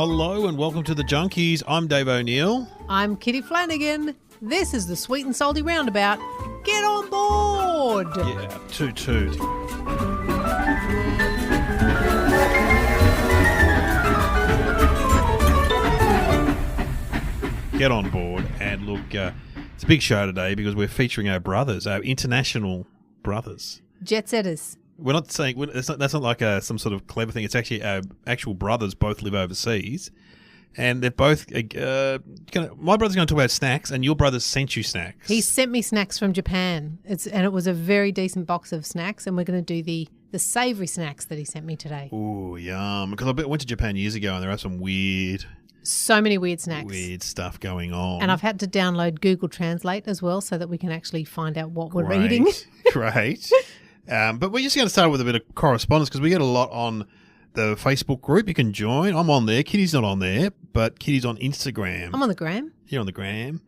Hello and welcome to the Junkees. I'm Dave O'Neill. I'm Kitty Flanagan. This is the Sweet and Salty Roundabout. Get on board! Yeah, toot toot. Get on board and look, it's a big show today because we're featuring our brothers, our international brothers. Jet setters. We're not saying that's not like some sort of clever thing. It's actually our actual brothers both live overseas, and they're both. My brother's going to talk about snacks, and your brother sent you snacks. He sent me snacks from Japan. It was a very decent box of snacks, and we're going to do the savoury snacks that he sent me today. Ooh, yum! Because I went to Japan years ago, and there are some so many weird snacks. Weird stuff going on. And I've had to download Google Translate as well so that we can actually find out what we're eating. Great. But we're just going to start with a bit of correspondence because we get a lot on the Facebook group. You can join. I'm on there. Kitty's not on there, but Kitty's on Instagram. I'm on the gram. You're on the gram.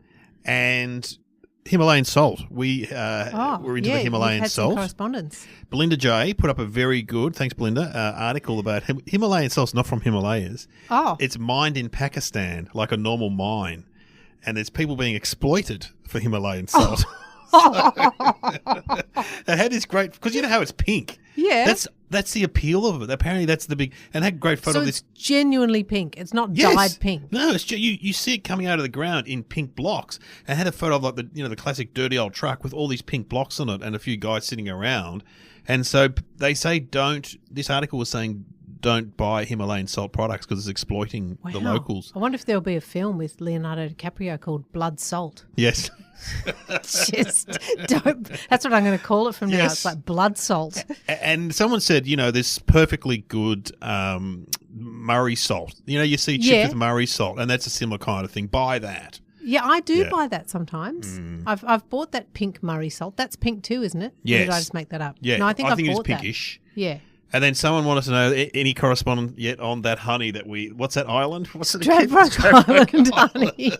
And Himalayan salt. We're into the Himalayan had salt. Some correspondence. Belinda J put up a very good, thanks Belinda, article about Himalayan salt's not from Himalayas. Oh. It's mined in Pakistan like a normal mine. And there's people being exploited for Himalayan salt. Oh. It had this great, because you know how it's pink. Yeah. That's the appeal of it. Apparently that's the big, and it had a great photo of this. So it's genuinely pink. It's not dyed pink. No, it's you see it coming out of the ground in pink blocks. And it had a photo of like the classic dirty old truck with all these pink blocks on it and a few guys sitting around. And so they say this article was saying don't buy Himalayan salt products because it's exploiting the locals. I wonder if there'll be a film with Leonardo DiCaprio called Blood Salt. Yes. Just don't. That's what I'm going to call it from now. It's like blood salt. And someone said, this perfectly good Murray salt. You see chips with Murray salt, and that's a similar kind of thing. Buy that. Yeah, I do buy that sometimes. I've bought that pink Murray salt. That's pink too, isn't it? Yes. Or did I just make that up? Yeah, no, I think it is bought pinkish. That. Yeah. And then someone wanted to know any correspondence yet on that honey that what's that island? What's it? Stradbroke Island honey.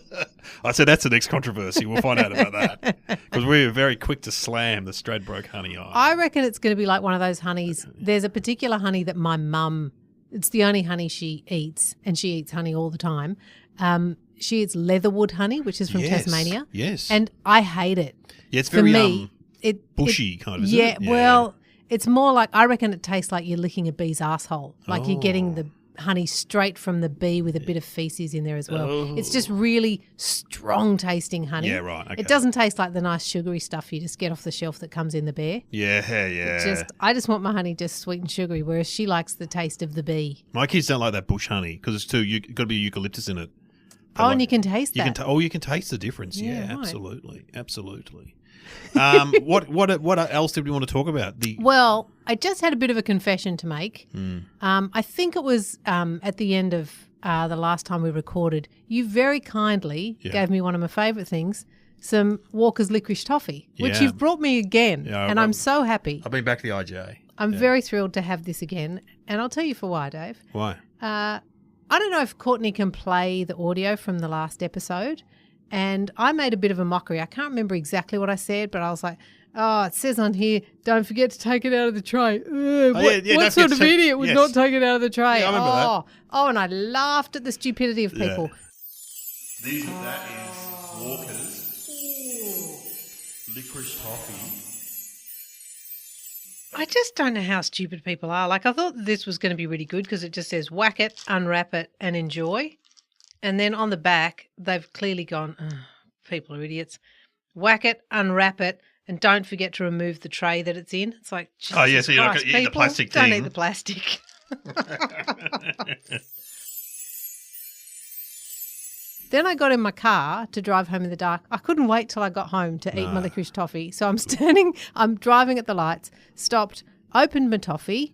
I said that's the next controversy. We'll find out about that because we were very quick to slam the Stradbroke honey island. I reckon it's going to be like one of those honeys. There's a particular honey that my mum, it's the only honey she eats, and she eats honey all the time. She eats leatherwood honey, which is from Tasmania. Yes. And I hate it. Yeah, it's very For me, bushy kind of, isn't it? Yeah, well, it's more like, I reckon it tastes like you're licking a bee's asshole. Like you're getting the honey straight from the bee with a bit of feces in there as well. Oh. It's just really strong tasting honey. Yeah, right. Okay. It doesn't taste like the nice sugary stuff you just get off the shelf that comes in the bear. Yeah. I just want my honey just sweet and sugary, whereas she likes the taste of the bee. My kids don't like that bush honey because it's got to be eucalyptus in it. And you can taste that. You can taste the difference. Yeah, right. Absolutely. What else did we want to talk about? Well, I just had a bit of a confession to make. I think it was at the end of the last time we recorded. You very kindly gave me one of my favourite things, some Walker's Licorice Toffee, which you've brought me again, and I'm so happy. I've been back to the IJ. I'm very thrilled to have this again, and I'll tell you for why, Dave. Why? I don't know if Courtney can play the audio from the last episode, and I made a bit of a mockery. I can't remember exactly what I said, but I was like, it says on here, don't forget to take it out of the tray. What sort of idiot would not take it out of the tray? Yeah, I remember that. Oh, and I laughed at the stupidity of people. That is Walker's Licorice Toffee. I just don't know how stupid people are. Like, I thought this was going to be really good because it just says whack it, unwrap it, and enjoy. And then on the back, they've clearly gone, people are idiots. Whack it, unwrap it, and don't forget to remove the tray that it's in. It's like, Jesus so you're not Christ, going to eat the plastic thing. Don't eat the plastic. Then I got in my car to drive home in the dark. I couldn't wait till I got home to eat my licorice toffee. So I'm driving at the lights, stopped, opened my toffee,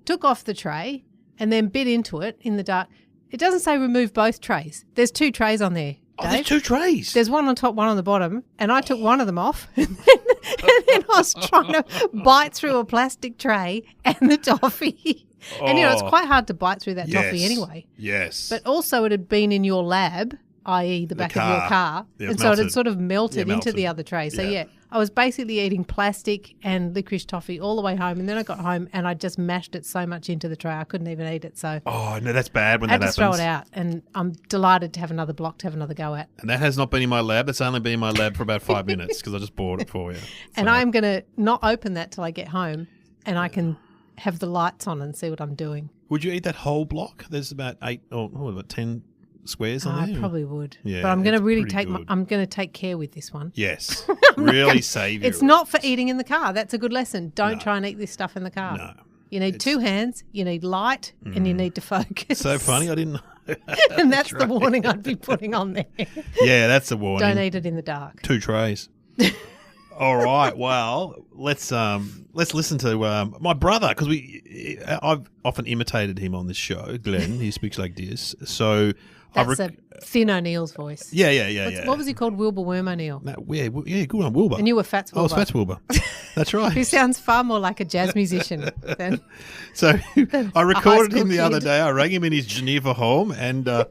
took off the tray, and then bit into it in the dark. It doesn't say remove both trays. There's 2 trays on there, Dave. Oh, there's 2 trays? There's one on top, one on the bottom, and I took one of them off. And then I was trying to bite through a plastic tray and the toffee. And, it's quite hard to bite through that toffee anyway. Yes. But also it had been in your lab i.e. the back of your car. Yeah, and so it had sort of melted Yeah, into the other tray. So, yeah, I was basically eating plastic and licorice toffee all the way home. And then I got home and I just mashed it so much into the tray I couldn't even eat it. So Oh, no, that's bad when I had that to throw happens. it out. And I'm delighted to have another block to have another go at. And that has not been in my lab. It's only been in my lab for about 5 minutes because I just bought it for you. And I'm going to not open that till I get home and I can have the lights on and see what I'm doing. Would you eat that whole block? There's about 8 or about 10 squares on I there. probably would. Yeah, but I'm going to it's really pretty take good. I'm going to take care with this one. Yes. Really save you. It's not for eating in the car. That's a good lesson. Don't try and eat this stuff in the car. No. You need two hands, you need light, and you need to focus. So funny. I didn't know. And that's the warning I'd be putting on there. Yeah, that's a warning. Don't eat it in the dark. 2 trays. All right. Well, let's listen to my brother because I've often imitated him on this show. Glenn, he speaks like this. So That's a thin O'Neill's voice. Yeah. What was he called? Wilbur Worm O'Neill. No, yeah, good one, Wilbur. And you were Fats I Wilbur. was Fats Wilbur. That's right. Who sounds far more like a jazz musician than So I recorded school him the other kid. day. I rang him in his Geneva home, and I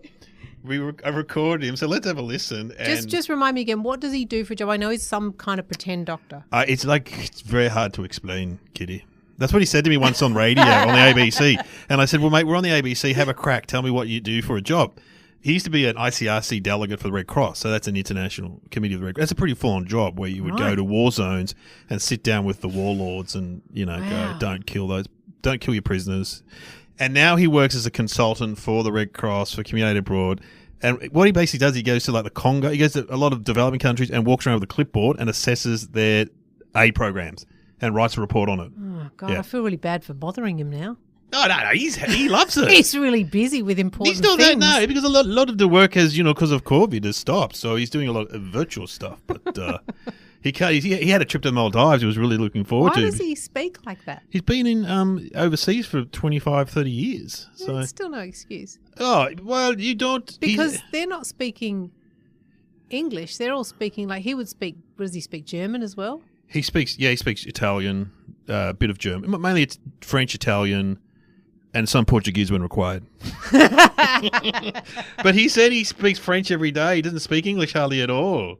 recorded him. So let's have a listen. And just remind me again, what does he do for a job? I know he's some kind of pretend doctor. it's very hard to explain, Kitty. That's what he said to me once on radio on the ABC, and I said, "Well, mate, we're on the ABC. Have a crack. Tell me what you do for a job." He used to be an ICRC delegate for the Red Cross, so that's an international committee of the Red Cross. That's a pretty full-on job where you would go to war zones and sit down with the warlords and go, don't kill your prisoners. And now he works as a consultant for the Red Cross for Community Abroad. And what he basically does, he goes to like the Congo, he goes to a lot of developing countries and walks around with a clipboard and assesses their aid programs and writes a report on it. Oh, God, Yeah. I feel really bad for bothering him now. No, he loves it. He's really busy with important He's not things. that, no, because a lot of the work has, because of COVID, has stopped. So he's doing a lot of virtual stuff. But he had a trip to the Maldives he was really looking forward Why to. does he speak like that? He's been in overseas for 25, 30 years. So, It's still no excuse. oh, well, you don't. Because they're not speaking English. They're all speaking like he would speak. Does he speak German as well? he speaks Italian, a bit of German. Mainly it's French, Italian, and some Portuguese when required. But he said he speaks French every day. He doesn't speak English hardly at all.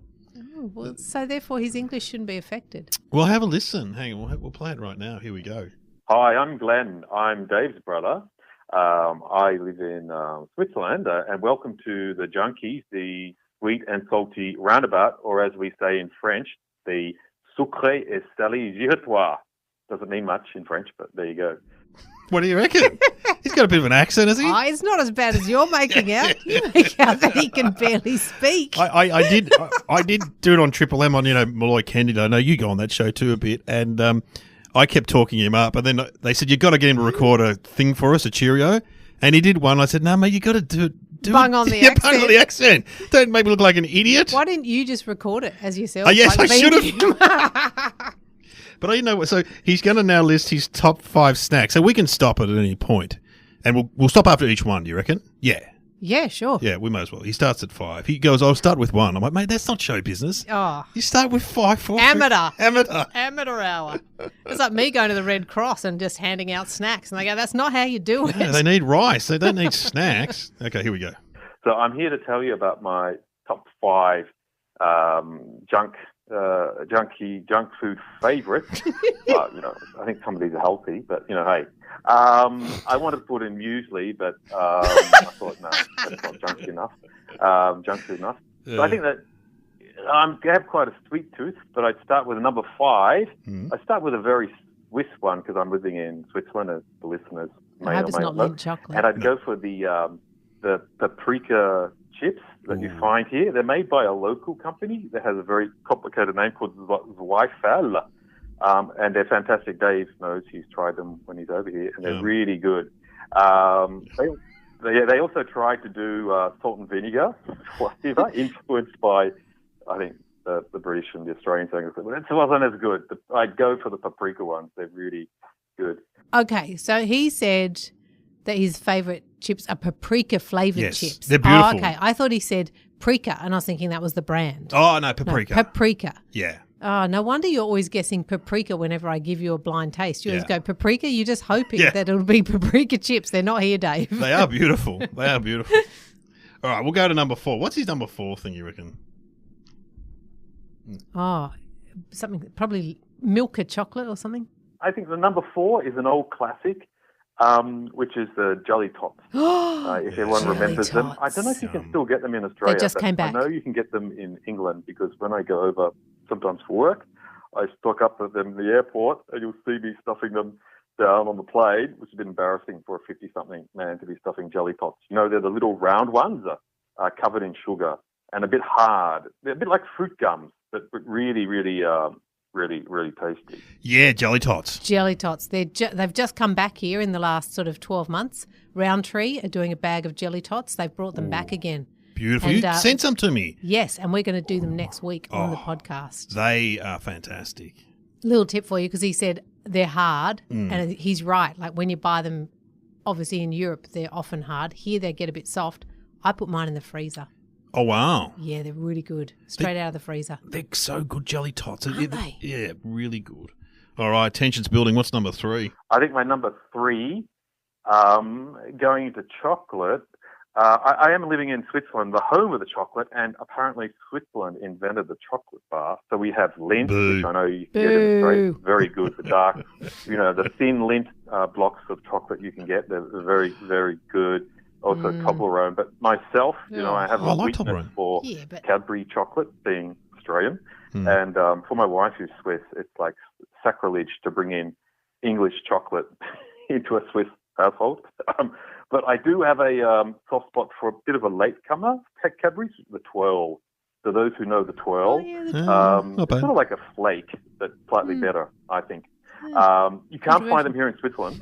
Oh, well, so therefore his English shouldn't be affected. Well, have a listen. Hang on, we'll play it right now. Here we go. Hi, I'm Glenn. I'm Dave's brother. I live in Switzerland, and welcome to the Junkees, the sweet and salty roundabout, or as we say in French, the sucré et salé giratoire. Doesn't mean much in French, but there you go. What do you reckon? He's got a bit of an accent, has he? Oh, it's not as bad as you're making out. You make out that he can barely speak. I did do it on Triple M on Malloy Candid. I know you go on that show too a bit, and I kept talking him up, and then they said you've got to get him to record a thing for us, a Cheerio, and he did one. I said, no, mate, you got to do Bung on the accent. Bung on the accent. Don't make me look like an idiot. Why didn't you just record it as yourself? Oh, yes, like I should being- have. But I know what. So he's going to now list his top 5 snacks. So we can stop it at any point, and we'll stop after each one. Do you reckon? Yeah, Yeah, sure. yeah, we might as well. He starts at 5. He goes, I'll start with 1. I'm like, mate, that's not show business. Oh, You start with 5, 4, 3. Amateur. Amateur. amateur hour. It's like me going to the Red Cross and just handing out snacks, and they go, "That's not how you do it." Yeah, they need rice. They don't need snacks. Okay, here we go. So I'm here to tell you about my top 5 junk food favorites. I think some of these are healthy, but hey. I wanted to put in muesli, but I thought no, that's not junky enough. Junk food enough. So I think that I have quite a sweet tooth, but I'd start with number 5. I start with a very Swiss one because I'm living in Switzerland, as the listeners may I hope or it's may not not know. mint chocolate. And I'd go for the paprika chips that you find here. They're made by a local company that has a very complicated name called Zweifel. And they're fantastic. Dave knows he's tried them when he's over here, and they're really good. They also tried to do salt and vinegar flavor, influenced by, I think, the British and the Australian thing. But it wasn't as good. I'd go for the paprika ones. They're really good. Okay, so he said that his favourite chips are paprika flavoured Yes, chips. they're beautiful. Oh, okay, I thought he said Prika, and I was thinking that was the brand. Oh, no, paprika. No, paprika. Yeah. Oh, no wonder you're always guessing paprika whenever I give you a blind taste. You always Yeah. go, paprika? You're just hoping Yeah. that it'll be paprika chips. They're not here, Dave. They are beautiful. They are beautiful. All right, we'll go to number 4. What's his number 4 thing, you reckon? Oh, something, probably Milka chocolate or something. I think the number 4 is an old classic, which is the Jelly Tots. If everyone Jelly remembers them. I Tots. don't know if you can still get them in Australia. just but came back. I know you can get them in England because when I go over sometimes for work, I stock up with them in the airport and you'll see me stuffing them down on the plane, which is a bit embarrassing for a 50-something man to be stuffing Jelly Tots. You know, they're the little round ones covered in sugar and a bit hard. They're a bit like fruit gums, but really, really, really tasty. Yeah, Jelly Tots. Jelly Tots. They've just come back here in the last sort of 12 months. Roundtree are doing a bag of Jelly Tots. They've brought them back again. Beautiful. And, You sent some to me. Yes, and we're going to do them next week on the podcast. They are fantastic. Little tip for you, because he said they're hard, and he's right. Like when you buy them, obviously in Europe, they're often hard. Here they get a bit soft. I put mine in the freezer. Oh, wow. Yeah, they're really good. Straight out of the freezer. They're so good, Jelly Tots. Aren't they? Yeah, really good. All right, tension's building. What's number 3? I think my number 3, going into chocolate, I am living in Switzerland, the home of the chocolate, and apparently Switzerland invented the chocolate bar. So we have Lindt, which I know you can get in Australia. Very good, the dark, the thin Lindt blocks of chocolate you can get. They're very, very good. Also Toblerone. But myself, I have a weakness Toblerone. for Cadbury chocolate, being Australian. And for my wife who's Swiss, it's like sacrilege to bring in English chocolate into a Swiss household. But I do have a soft spot for a bit of a latecomer, Cadbury's, the Twirl. So those who know the Twirl, not bad. it's sort of like a flake, but slightly better, I think. You can't find them here in Switzerland,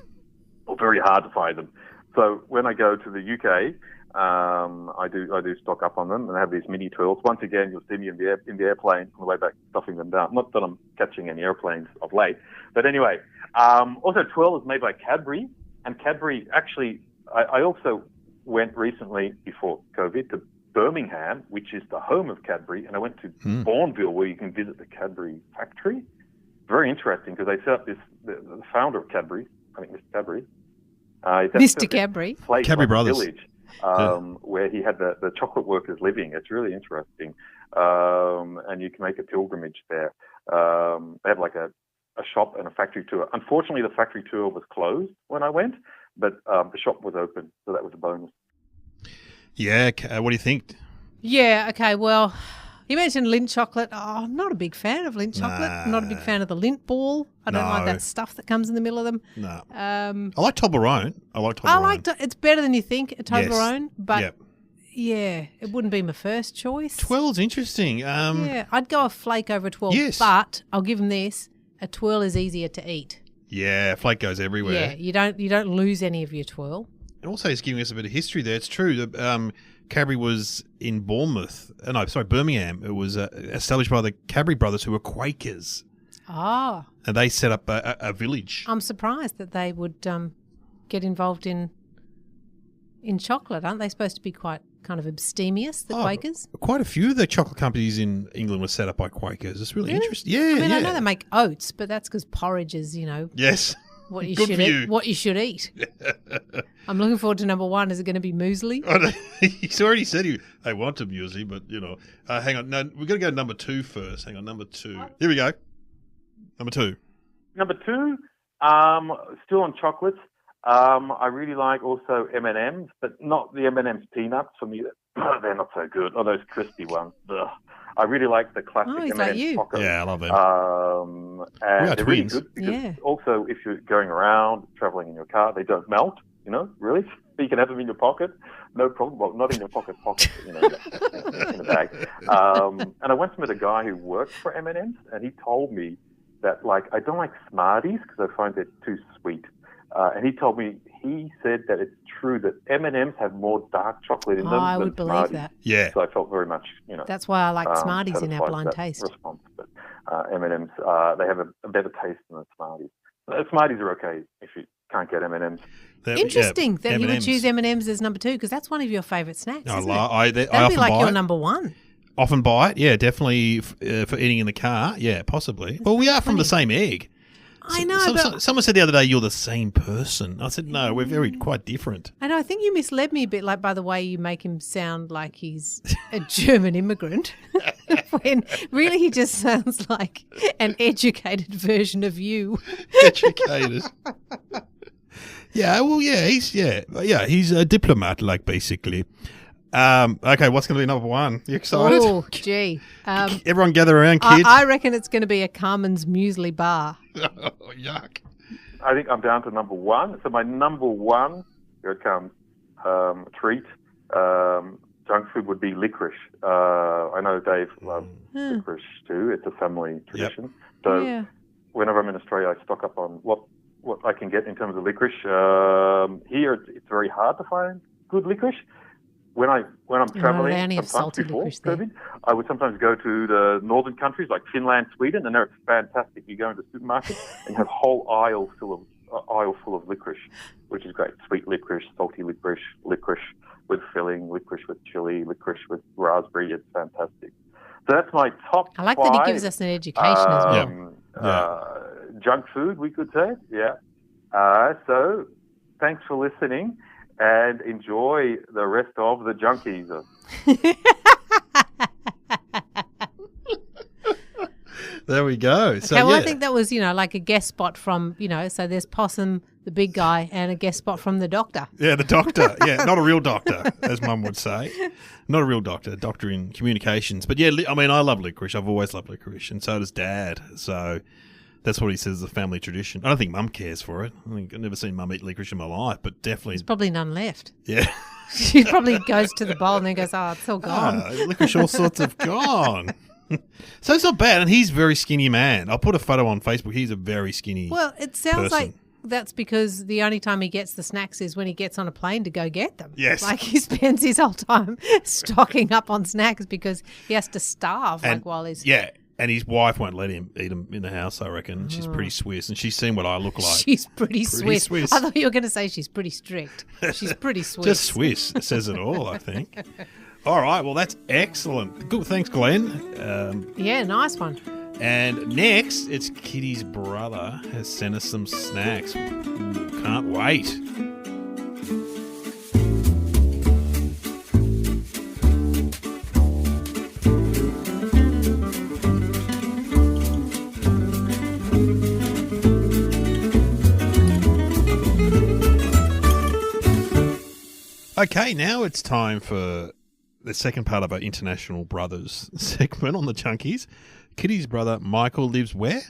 or very hard to find them. So when I go to the UK, I do stock up on them and have these mini Twirls. Once again, you'll see me in the airplane on the way back stuffing them down. Not that I'm catching any airplanes of late, but anyway. Also, Twirl is made by Cadbury, and Cadbury actually. I also went recently, before COVID, to Birmingham, which is the home of Cadbury, and I went to Bourneville, where you can visit the Cadbury factory. Very interesting, because they set up the founder of Cadbury, I think Mr. Cadbury. Mr. Cadbury. Cadbury Brothers. Village, where he had the chocolate workers living. It's really interesting. And you can make a pilgrimage there. They have like a shop and a factory tour. Unfortunately, the factory tour was closed when I went, but the shop was open, so that was a bonus. Yeah, what do you think? Yeah, okay, well, you mentioned Lindt chocolate. Oh, I'm not a big fan of Lindt chocolate. I'm not a big fan of the Lindt ball. I don't like that stuff that comes in the middle of them. No. I like Toblerone. It's better than you think, a Toblerone, but yeah, it wouldn't be my first choice. Twirl's interesting. Yeah, I'd go a flake over a twirl, but I'll give them this. A twirl is easier to eat. Yeah, flake goes everywhere. Yeah, you don't lose any of your twirl. And also, it's giving us a bit of history there. It's true. Cadbury was in Birmingham. It was established by the Cadbury brothers, who were Quakers. Ah. And they set up a village. I'm surprised that they would get involved in chocolate. Aren't they supposed to be quite kind of abstemious, the Quakers? Quite a few of the chocolate companies in England were set up by Quakers. It's really interesting. Yeah, I know they make oats, but that's because porridge is, yes, what you should eat. What you should eat. I'm looking forward to number 1. Is it going to be muesli? He's already said they want a muesli, but hang on. No, we're going to go number 2 first. Hang on, number 2. Here we go. Number 2. Number 2, still on chocolates. I really like also M&Ms, but not the M&Ms peanuts. For me, they're not so good. Or those crispy ones. Ugh. I really like the classic M&Ms like you. Pocket. Yeah, I love them. And they're really twins. good because also if you're going around, traveling in your car, they don't melt, really. You can have them in your pocket, no problem. Well, not in your pocket, in a bag. And I once met a guy who worked for M&Ms, and he told me that, I don't like Smarties because I find they're too sweet. And he said that it's true that M&Ms have more dark chocolate in them I than would believe Smarties. that. Yeah. So I felt very much, That's why I like Smarties in our blind taste. Response. But M&Ms, they have a better taste than the Smarties. Smarties are okay if you can't get M&Ms. Interesting that you would choose M&Ms as number 2, because that's one of your favourite snacks, isn't it? That'd be like your number 1. Often buy it, yeah, definitely for eating in the car, yeah, possibly. Well, we are from the same egg. I know, Someone said the other day, you're the same person. I said, no, we're quite different. And I think you misled me a bit, like by the way you make him sound like he's a German immigrant, when really he just sounds like an educated version of you. Educated. Yeah, well, he's a diplomat, like, basically. Okay, what's going to be number one? You excited? Oh, gee. Everyone gather around, kids. I reckon it's going to be a Carmen's Muesli bar. Oh, yuck. I think I'm down to number one. So my number one, here it comes, treat, junk food would be licorice. I know Dave loves licorice too. It's a family tradition. Yep. So whenever I'm in Australia, I stock up on what I can get in terms of licorice. Here, it's very hard to find good licorice. When I'm traveling, sometimes before COVID, I would sometimes go to the northern countries like Finland, Sweden, and they're fantastic. You go into the supermarket and you have a whole aisle full of licorice, which is great. Sweet licorice, salty licorice, licorice with filling, licorice with chili, licorice with raspberry. It's fantastic. So that's my top I like 5, that he gives us an education as well. Junk food, we could say. Yeah. So thanks for listening. And enjoy the rest of the Junkees. There we go. So, I think that was, like a guest spot from, so there's Possum, the big guy, and a guest spot from the doctor. Yeah, the doctor. Yeah, not a real doctor, as Mum would say. Not a real doctor, doctor in communications. But yeah, I mean, I love licorice. I've always loved licorice, and so does Dad. So that's what he says is a family tradition. I don't think Mum cares for it. I've never seen Mum eat licorice in my life, but definitely... There's probably none left. Yeah. She probably goes to the bowl and then goes, it's all gone. Licorice all sorts of gone. So it's not bad, and he's a very skinny man. I'll put a photo on Facebook. He's a very skinny Well, it sounds person. like that's because the only time he gets the snacks is when he gets on a plane to go get them. Yes. Like he spends his whole time stocking up on snacks because he has to starve while he's... Yeah. And his wife won't let him eat them in the house, I reckon. She's pretty Swiss, and she's seen what I look like. She's pretty Swiss. I thought you were going to say she's pretty strict. She's pretty Swiss. Just Swiss says it all, I think. All right, well, that's excellent. Good, thanks, Glenn. Yeah, nice one. And next, it's Kitty's brother has sent us some snacks. Ooh, can't wait. Okay, now it's time for the second part of our International Brothers segment on the Junkees. Kitty's brother, Michael, lives where?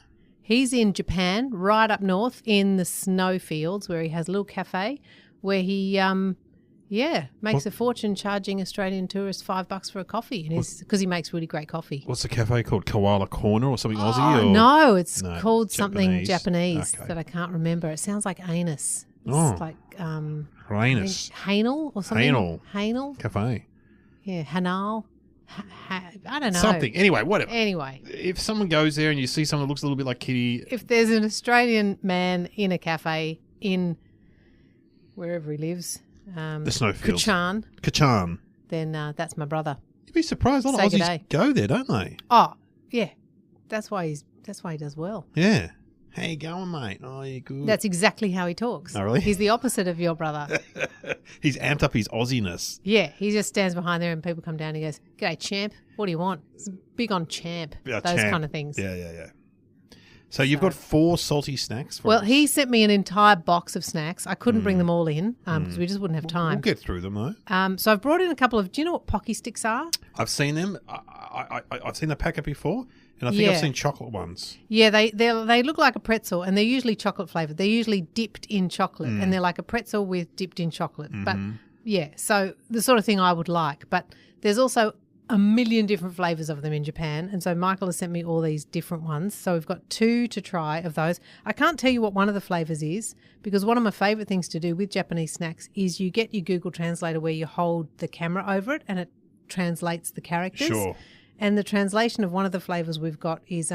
He's in Japan, right up north in the snowfields, where he has a little cafe where he, makes a fortune charging Australian tourists $5 for a coffee, because he makes really great coffee. What's the cafe called? Koala Corner or something Aussie? Or? No, it's called something Japanese that I can't remember. It sounds like anus. It's like anus. Hanel or something. Hanel Cafe. Yeah, Hanal. I don't know. Something. Anyway, whatever. Anyway. If someone goes there and you see someone that looks a little bit like Kitty. If there's an Australian man in a cafe in wherever he lives. The snowfields. Kachan. Then that's my brother. You'd be surprised. A lot of Aussies go there, don't they? Oh, yeah. That's why he does well. Yeah. How you going, mate? Oh, you good? That's exactly how he talks. Oh, really? He's the opposite of your brother. He's amped up his Aussiness. Yeah, he just stands behind there and people come down and he goes, "G'day, champ. What do you want?" He's big on champ. Those kind of things. Yeah. So you've got 4 salty snacks for us. He sent me an entire box of snacks. I couldn't bring them all in because we just wouldn't have time. We'll get through them, though. So I've brought in a couple of... Do you know what Pocky Sticks are? I've seen them. I've seen the packet before. And I think I've seen chocolate ones. Yeah, they look like a pretzel, and they're usually chocolate flavoured. They're usually dipped in chocolate, and they're like a pretzel with dipped in chocolate. But, so the sort of thing I would like. But there's also a million different flavours of them in Japan, and so Michael has sent me all these different ones. So we've got 2 to try of those. I can't tell you what one of the flavours is, because one of my favourite things to do with Japanese snacks is you get your Google Translator where you hold the camera over it, and it translates the characters. Sure. And the translation of one of the flavours we've got is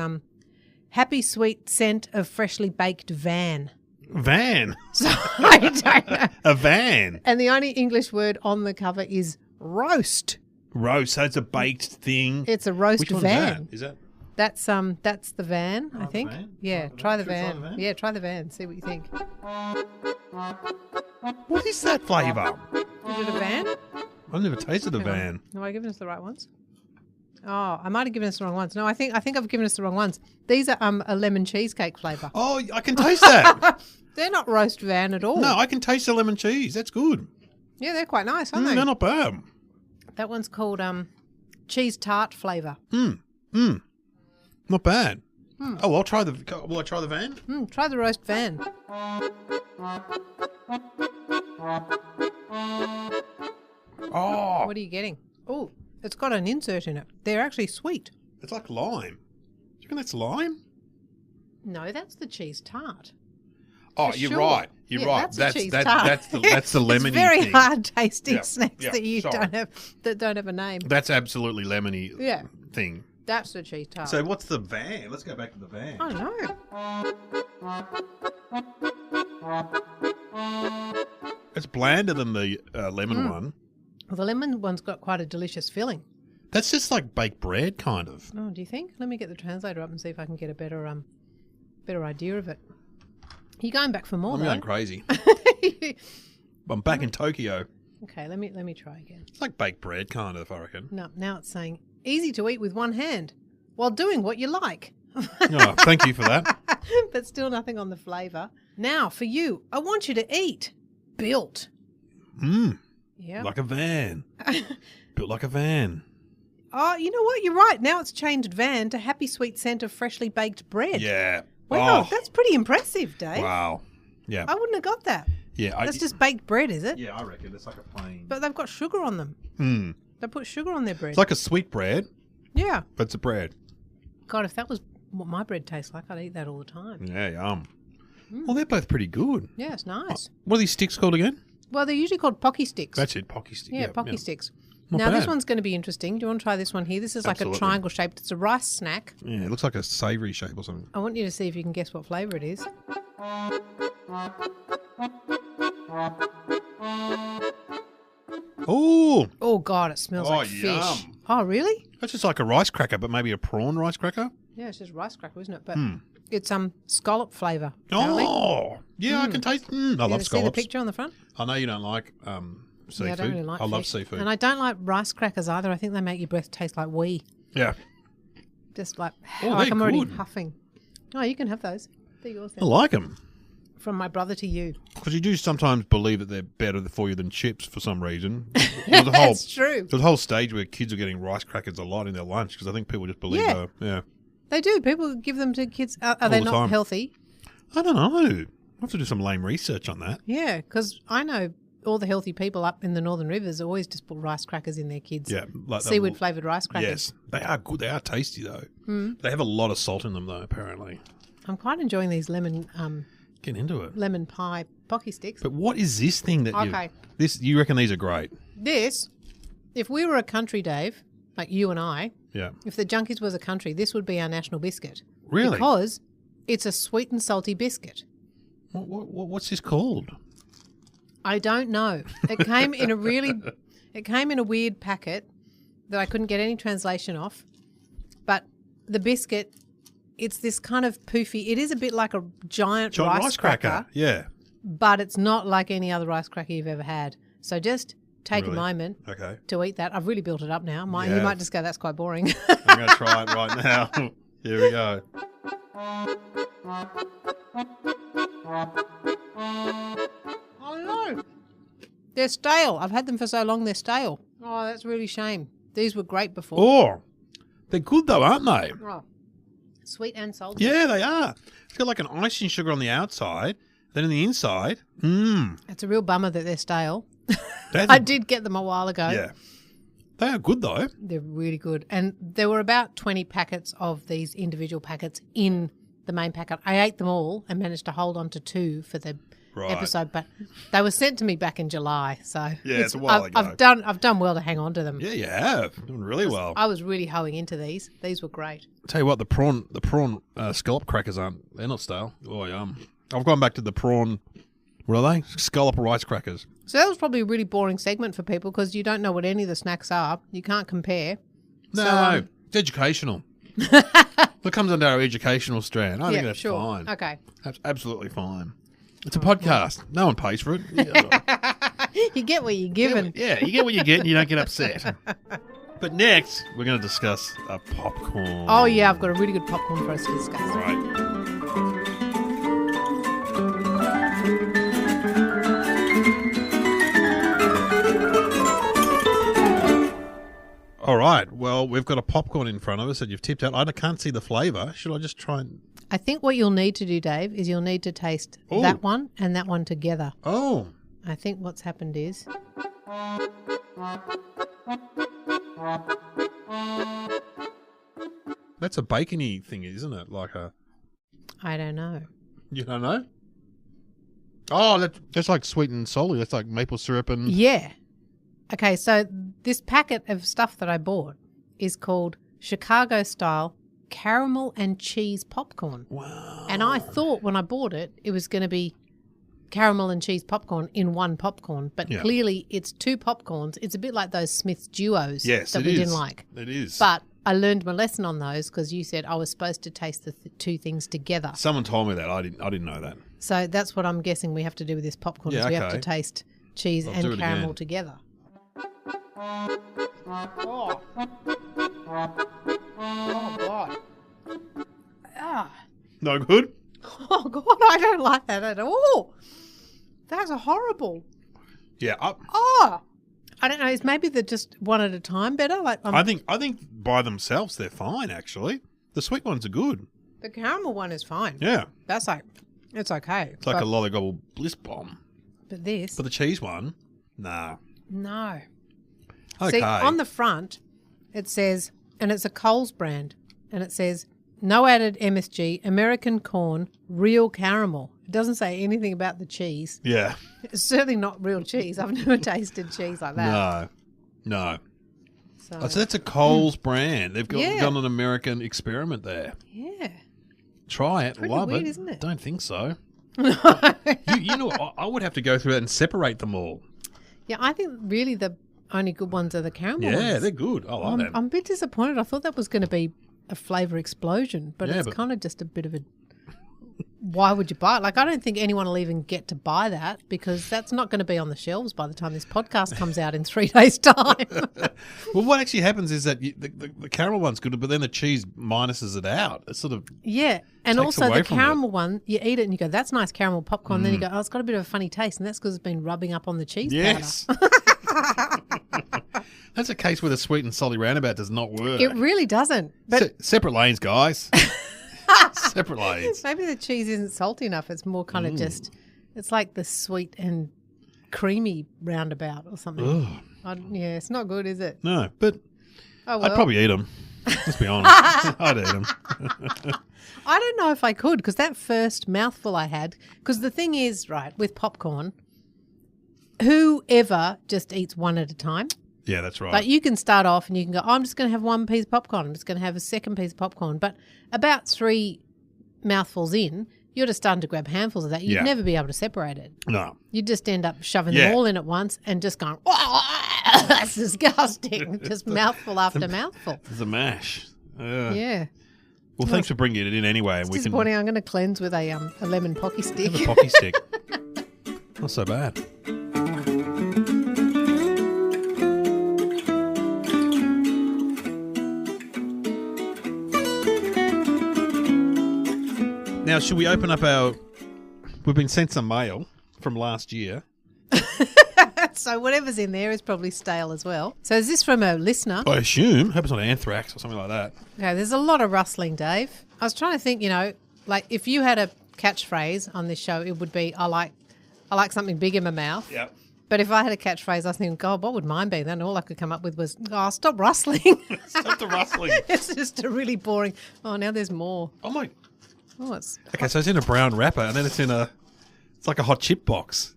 happy sweet scent of freshly baked van. Van? So I don't know. A van? And the only English word on the cover is roast. Roast, so it's a baked thing. It's a roast Which van. Is that? That's the van, I the think. van? Yeah, Try the try van? the Should we try the van. van? Yeah, try the van. See what you think. What is that flavour? Is it a van? I've never tasted a Hang on. van. Have I given us the right ones? Oh, I might have given us the wrong ones. No, I think I've given us the wrong ones. These are a lemon cheesecake flavour. Oh, I can taste that. They're not roast van at all. No, I can taste the lemon cheese. That's good. Yeah, they're quite nice, aren't they? They're not bad. That one's called cheese tart flavour. Not bad. Oh, I'll try the. Will I try the van? Try the roast van. Oh, What are you getting? Oh, it's got an insert in it. They're actually sweet. it's like lime. Do you reckon that's lime? No, that's the cheese tart. Oh, For you're sure. right. You're Yeah, right. That's a cheese tart. That's the lemony It's very thing. hard tasting Yeah, snacks yeah, that you sorry. don't have a name. That's absolutely lemony Yeah. thing. That's the cheese tart. So what's the van? Let's go back to the van. I don't know. It's blander than the lemon one. Well, the lemon one's got quite a delicious filling. That's just like baked bread, kind of. Oh, do you think? Let me get the translator up and see if I can get a better idea of it. You're going back for more, I'm though. going crazy. I'm back in Tokyo. Okay, let me try again. It's like baked bread, kind of, I reckon. No, now it's saying easy to eat with one hand while doing what you like. Oh, thank you for that. But still nothing on the flavour. Now, for you, I want you to eat. Built. Yeah. Like a van. Built like a van. Oh, you know what? You're right. Now it's changed van to happy sweet scent of freshly baked bread. Yeah. Wow, Oh, that's pretty impressive, Dave. wow. Yeah. I wouldn't have got that. Yeah. That's just baked bread, is it? Yeah, I reckon it's like a plain. But they've got sugar on them. They put sugar on their bread. It's like a sweet bread, Yeah. but it's a bread. God, if that was what my bread tastes like, I'd eat that all the time. Yeah, yum. Well, they're both pretty good. Yeah, it's nice. What are these sticks called again? Well, they're usually called pocky sticks. That's it, pocky stick. Yeah, pocky sticks. Not Now, this bad. one's going to be interesting. Do you want to try this one here? This is like Absolutely. a triangle shaped. It's a rice snack. Yeah, it looks like a savoury shape or something. I want you to see if you can guess what flavour it is. Oh, Oh, God, it smells like fish. yum. Oh, really? that's just like a rice cracker, but maybe a prawn rice cracker. Yeah, it's just rice cracker, isn't it? But it's scallop flavour. Oh, yeah, I can taste. I You love see the scallops. picture on the front? I know you don't like seafood. Yeah, I don't really like love fish. seafood. And I don't like rice crackers either. I think they make your breath taste like wee. Yeah, Just like, Oh, like they're I'm already good. huffing. Oh, you can have those. They're yours I then. like them From my brother to you. because you do sometimes believe that they're better for you than chips for some reason. There's a whole, That's true. there's a whole stage where kids are getting rice crackers a lot in their lunch because I think people just believe. Yeah. Yeah. They do. People give them to kids. Are they the not time. healthy? I don't know. I have to do some lame research on that. Yeah, because I know all the healthy people up in the Northern Rivers always just put rice crackers in their kids. Yeah, like the- Seaweed flavoured rice crackers. Yes, they are good. They are tasty though. They have a lot of salt in them though. Apparently, I'm quite enjoying these lemon get into it. lemon pie pocky sticks. But what is this thing that Okay. you reckon these are great? This, if we were a country, Dave, like you and I, Yeah, if the Junkees was a country, this would be our national biscuit. really. Because it's a sweet and salty biscuit. What's this called? I don't know. It came in a weird packet that I couldn't get any translation off. But the biscuit, it's this kind of poofy. It is a bit like a giant rice cracker, Yeah. but it's not like any other rice cracker you've ever had. So just take Really? a moment Okay. to eat that. I've really built it up now. You Yeah. might just go, that's quite boring. I'm going to try it right now. Here we go. Oh no. They're stale. I've had them for so long they're stale. Oh, that's really a shame. These were great before. Oh, they're good though, aren't they? Oh. Sweet and salty. Yeah, they are. It's got like an icing sugar on the outside, then in the inside. It's a real bummer that they're stale. That's I did get them a while ago. Yeah. They are good though. They're really good. And there were about 20 packets of these individual packets in the main packet. I ate them all and managed to hold on to 2 for the Right. episode, but they were sent to me back in July. So it's a while ago. I've done well to hang on to them. Yeah, you have. Doing really well. I was really hoeing into these. These were great. Tell you what, the prawn scallop crackers they're not stale. Oh, yum. I've gone back to the prawn, what are they? Scallop rice crackers. So that was probably a really boring segment for people because you don't know what any of the snacks are. You can't compare. No, So, it's educational. That comes under our educational strand. I think that's sure. fine. Okay. That's absolutely fine. It's a podcast. No one pays for it. Yeah. You get what you're given. Yeah, you get what you get and you don't get upset. But next, we're going to discuss popcorn. Oh, yeah, I've got a really good popcorn for us to discuss. Right. All right. Well, we've got a popcorn in front of us that you've tipped out. I can't see the flavour. Should I just try and... I think what you'll need to do, Dave, is you'll need to taste that one and that one together. Oh. I think what's happened is... That's a bacony thing, isn't it? Like a... I don't know. You don't know? Oh, that's like sweet and salty. That's like maple syrup and... Yeah. Okay, so this packet of stuff that I bought is called Chicago-style caramel and cheese popcorn. Wow. And I thought when I bought it, it was going to be caramel and cheese popcorn in one popcorn, but clearly it's two popcorns. It's a bit like those Smith's Duos that we didn't like. It is. But I learned my lesson on those because you said I was supposed to taste the two things together. Someone told me that. I didn't know that. So that's what I'm guessing we have to do with this popcorn is we have to taste cheese and caramel together. Oh. Oh, God. Ah. No good? Oh, God, I don't like that at all. That's horrible. Yeah. Oh. I don't know. Is maybe they're just one at a time better? Like I think by themselves they're fine, actually. The sweet ones are good. The caramel one is fine. Yeah. That's like, it's okay. It's like a lollygobble bliss bomb. But this. But the cheese one, nah. No. Okay. See, on the front, it says, and it's a Coles brand, and it says, no added MSG, American corn, real caramel. It doesn't say anything about the cheese. Yeah. It's certainly not real cheese. I've never tasted cheese like that. No. So that's a Coles brand. They've done an American experiment there. Yeah. Try it. Pretty Love weird, it. isn't it? Don't think so. you know, I would have to go through it and separate them all. Yeah, I think really the only good ones are the caramel ones. Yeah, they're good. I like them. I'm a bit disappointed. I thought that was going to be a flavour explosion, but it's kind of just a bit of a... Why would you buy it? Like, I don't think anyone will even get to buy that because that's not going to be on the shelves by the time this podcast comes out in 3 days' time. Well, what actually happens is that the caramel one's good, but then the cheese minuses it out. It sort of and takes also away the from caramel one, you eat it and you go, that's nice caramel popcorn. Then you go, oh, it's got a bit of a funny taste, and that's because it's been rubbing up on the cheese powder. That's a case where the sweet and salty roundabout does not work. It really doesn't. But separate lanes, guys. Separate lanes. Maybe the cheese isn't salty enough. It's more kind of just, it's like the sweet and creamy roundabout or something. It's not good, is it? No, but well. I'd probably eat them. Let's be honest. I'd eat them. I don't know if I could because that first mouthful I had, because the thing is, right, with popcorn, whoever just eats one at a time. Yeah, that's right. But you can start off and you can go, I'm just going to have one piece of popcorn. I'm just going to have a second piece of popcorn. But about 3 mouthfuls in, you're just starting to grab handfuls of that. You'd never be able to separate it. No. You'd just end up shoving them all in at once and just going, oh, that's disgusting. Just mouthful after mouthful. It's a mash. Yeah. Well, thanks for bringing it in anyway. It's disappointing. I'm going to cleanse with a lemon pocky stick. Have a pocky stick. Not so bad. Now, should we open up we've been sent some mail from last year. So whatever's in there is probably stale as well. So is this from a listener? I assume. Hope it's not anthrax or something like that. Okay, there's a lot of rustling, Dave. I was trying to think, like if you had a catchphrase on this show, it would be, I like something big in my mouth. Yep. But if I had a catchphrase, I was thinking, God, what would mine be? Then all I could come up with was, oh, stop rustling. Stop the rustling. It's just a really boring, now there's more. Oh, my. Oh, it's... Okay, so it's in a brown wrapper and then it's like a hot chip box.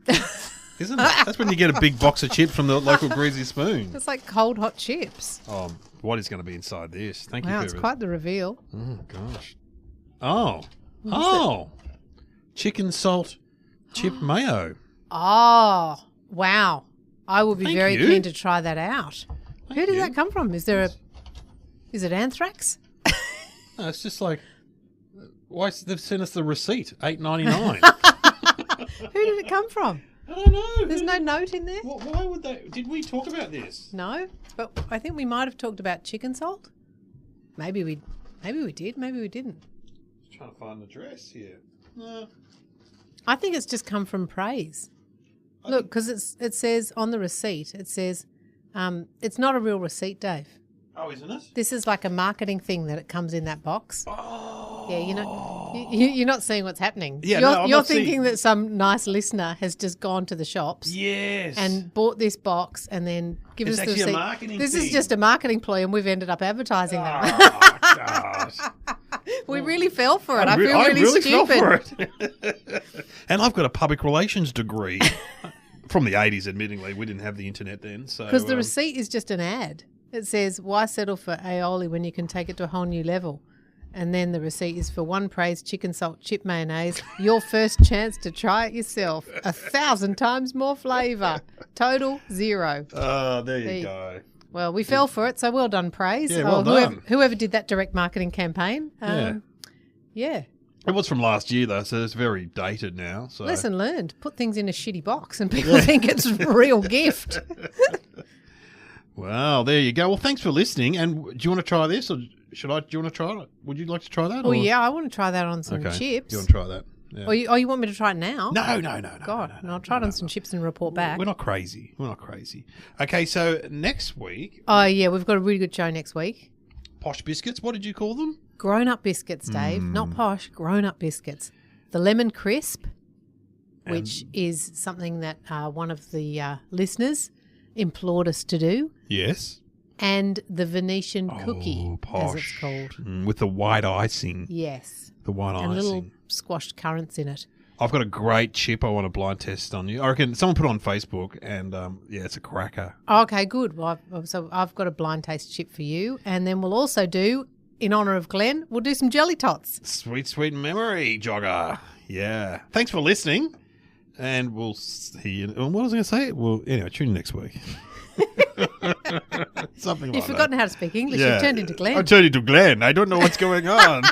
Isn't it? That's when you get a big box of chips from the local Greasy Spoon. It's like cold hot chips. Oh, what is going to be inside this? Thank you, Wow, it's quite the reveal. Oh, gosh. Oh. Chicken salt chip mayo. Oh, wow. I would be Thank very you. keen to try that out. Thank Who did you. that come from? Is it anthrax? No, it's just like, why they've sent us the receipt, $8.99. Who did it come from? I don't know. There's no note in there. Why would they? Did we talk about this? No, but I think we might have talked about chicken salt. Maybe we did. Maybe we didn't. Just trying to find the address here. No. I think it's just come from praise. Look, because it says on the receipt, it says, it's not a real receipt, Dave. Oh, isn't it? This is like a marketing thing that it comes in that box. Oh. Yeah, you're not seeing what's happening. Yeah, I'm you're not thinking seeing... that some nice listener has just gone to the shops. Yes. And bought this box and then given us the receipt. It's actually a marketing This thing. is just a marketing ploy, and we've ended up advertising them. Oh, gosh. We really fell for it. I I feel really fell stupid. for it. And I've got a public relations degree from the 80s, admittingly. We didn't have the internet then. Because the receipt is just an ad. It says, why settle for aioli when you can take it to a whole new level? And then the receipt is for one praise chicken salt chip mayonnaise, your first chance to try it yourself. 1,000 times more flavour. Total 0. Oh, there you go. Well, we fell for it, so well done, praise. Yeah, well done. Whoever did that direct marketing campaign. Yeah. It was from last year, though, so it's very dated now. So. Lesson learned. Put things in a shitty box and people think it's a real gift. Well, there you go. Well, thanks for listening. And do you want to try this, or do you want to try it? Would you like to try that? Oh, yeah, I want to try that on some chips. You want to try that? Yeah. Or you want me to try it now? No. God, I'll try it on some chips and report back. We're not crazy. Okay, so next week... Oh, yeah, we've got a really good show next week. Posh biscuits, what did you call them? Grown-up biscuits, Dave. Not posh, grown-up biscuits. The lemon crisp, which is something that one of the listeners implored us to do. Yes. And the Venetian cookie, posh. as it's called. With the white icing. Yes. The white icing. And little squashed currants in it. I've got a great chip I want to blind test on you. I reckon someone put it on Facebook, and it's a cracker. Okay, good. Well, so I've got a blind taste chip for you. And then we'll also do, in honour of Glenn, we'll do some jelly tots. Sweet, sweet memory, jogger. Yeah. Thanks for listening. And we'll see you. What was I going to say? Well, anyway, tune in next week. Something like that. You've forgotten how to speak English. Yeah. You've turned into Glenn. I've turned into Glenn. I don't know what's going on.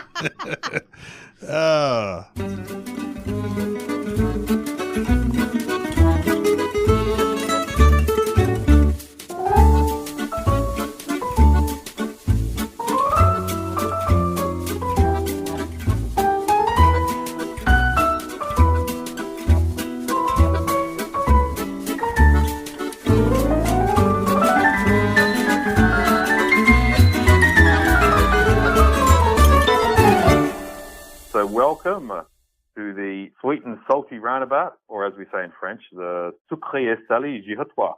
So welcome to the sweet and salty roundabout, or as we say in French, the sucré et salé giratoire.